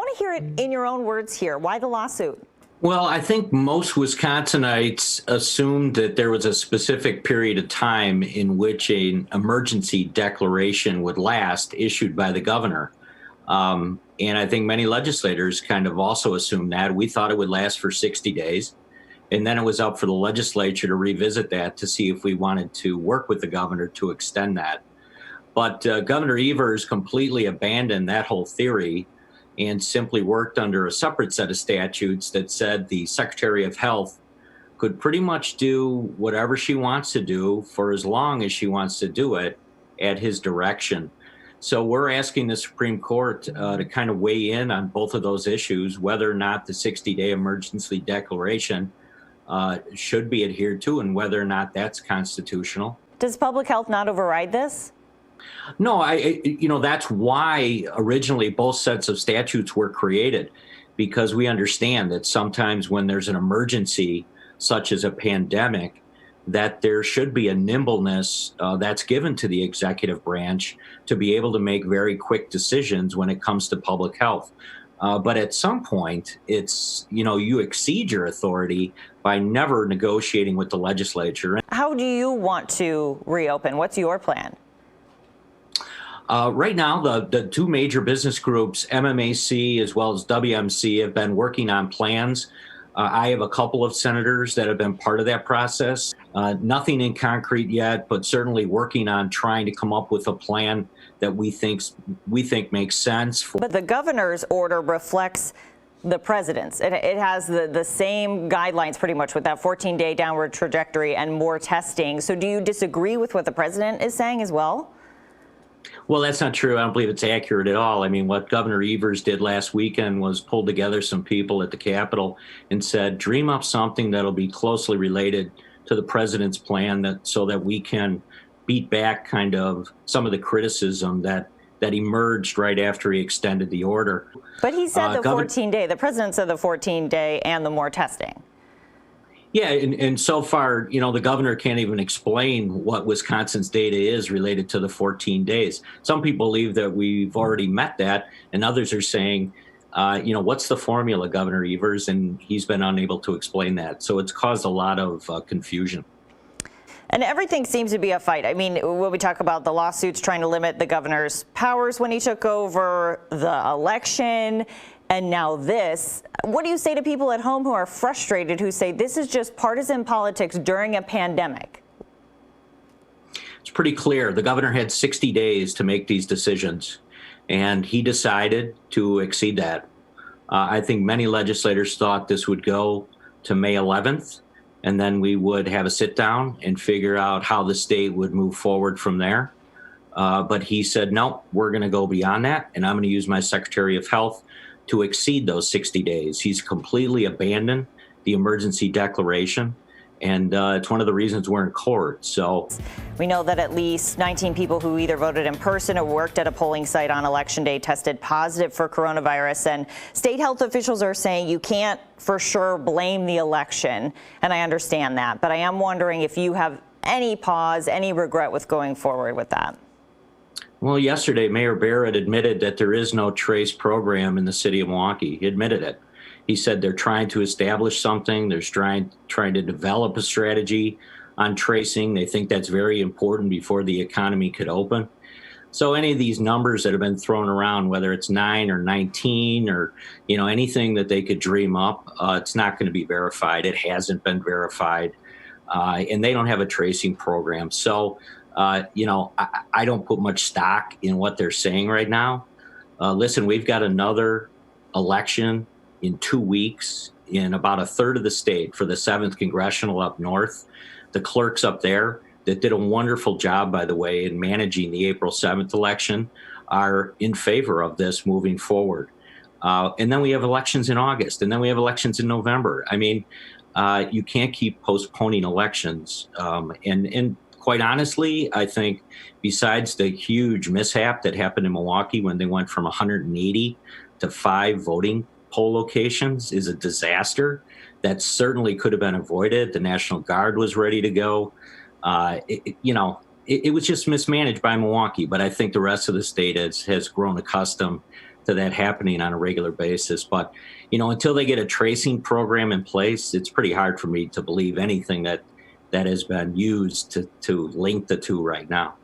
want to hear it in your own words here. Why the lawsuit? Well, I think most Wisconsinites assumed that there was a specific period of time in which an emergency declaration would last, issued by the governor. And I think many legislators kind of also assumed that. We thought it would last for 60 days. And then it was up for the legislature to revisit that to see if we wanted to work with the governor to extend that. But Governor Evers completely abandoned that whole theory and simply worked under a separate set of statutes that said the Secretary of Health could pretty much do whatever she wants to do for as long as she wants to do it at his direction. So we're asking the Supreme Court to kind of weigh in on both of those issues, whether or not the 60-day emergency declaration should be adhered to and whether or not that's constitutional. Does public health not override this? No, that's why originally both sets of statutes were created, because we understand that sometimes when there's an emergency, such as a pandemic, that there should be a nimbleness that's given to the executive branch to be able to make very quick decisions when it comes to public health. But at some point, it's, you exceed your authority by never negotiating with the legislature. How do you want to reopen? What's your plan? Right now, the two major business groups, MMAC as well as WMC, have been working on plans. I have a couple of senators that have been part of that process. Nothing in concrete yet, but certainly working on trying to come up with a plan that we think makes sense. But the governor's order reflects the president's. It has the same guidelines pretty much with that 14-day downward trajectory and more testing. So do you disagree with what the president is saying as well? Well, that's not true. I don't believe it's accurate at all. I mean, what Governor Evers did last weekend was pull together some people at the Capitol and said, dream up something that'll be closely related to the president's plan so that we can beat back kind of some of the criticism that emerged right after he extended the order. But he said the 14-day, the president said the 14-day and the more testing. Yeah, and so far, the governor can't even explain what Wisconsin's data is related to the 14 days. Some people believe that we've already met that, and others are saying, what's the formula, Governor Evers? And he's been unable to explain that. So it's caused a lot of confusion. And everything seems to be a fight. I mean, when we talk about the lawsuits trying to limit the governor's powers when he took over, the election, and now this, what do you say to people at home who are frustrated, who say this is just partisan politics during a pandemic? It's pretty clear. The governor had 60 days to make these decisions, and he decided to exceed that. I think many legislators thought this would go to May 11th, and then we would have a sit down and figure out how the state would move forward from there. But he said, no, we're going to go beyond that, and I'm going to use my Secretary of Health to exceed those 60 days. He's completely abandoned the emergency declaration, and it's one of the reasons we're in court. So we know that at least 19 people who either voted in person or worked at a polling site on Election Day tested positive for coronavirus, and state health officials are saying you can't for sure blame the election, and I understand that, but I am wondering if you have any pause, any regret with going forward with that. Well, yesterday, Mayor Barrett admitted that there is no trace program in the city of Milwaukee. He admitted it. He said they're trying to establish something. They're trying to develop a strategy on tracing. They think that's very important before the economy could open. So any of these numbers that have been thrown around, whether it's 9 or 19 or, anything that they could dream up, it's not going to be verified. It hasn't been verified. And they don't have a tracing program. So I don't put much stock in what they're saying right now. Listen, we've got another election in 2 weeks in about a third of the state for the 7th Congressional up north. The clerks up there that did a wonderful job, by the way, in managing the April 7th election are in favor of this moving forward. And then we have elections in August, and then we have elections in November. I mean, you can't keep postponing elections. And quite honestly, I think besides the huge mishap that happened in Milwaukee when they went from 180 to 5 voting poll locations is a disaster that certainly could have been avoided. The National Guard was ready to go. It was just mismanaged by Milwaukee, but I think the rest of the state has grown accustomed to that happening on a regular basis. But, until they get a tracing program in place, it's pretty hard for me to believe anything that has been used to link the two right now.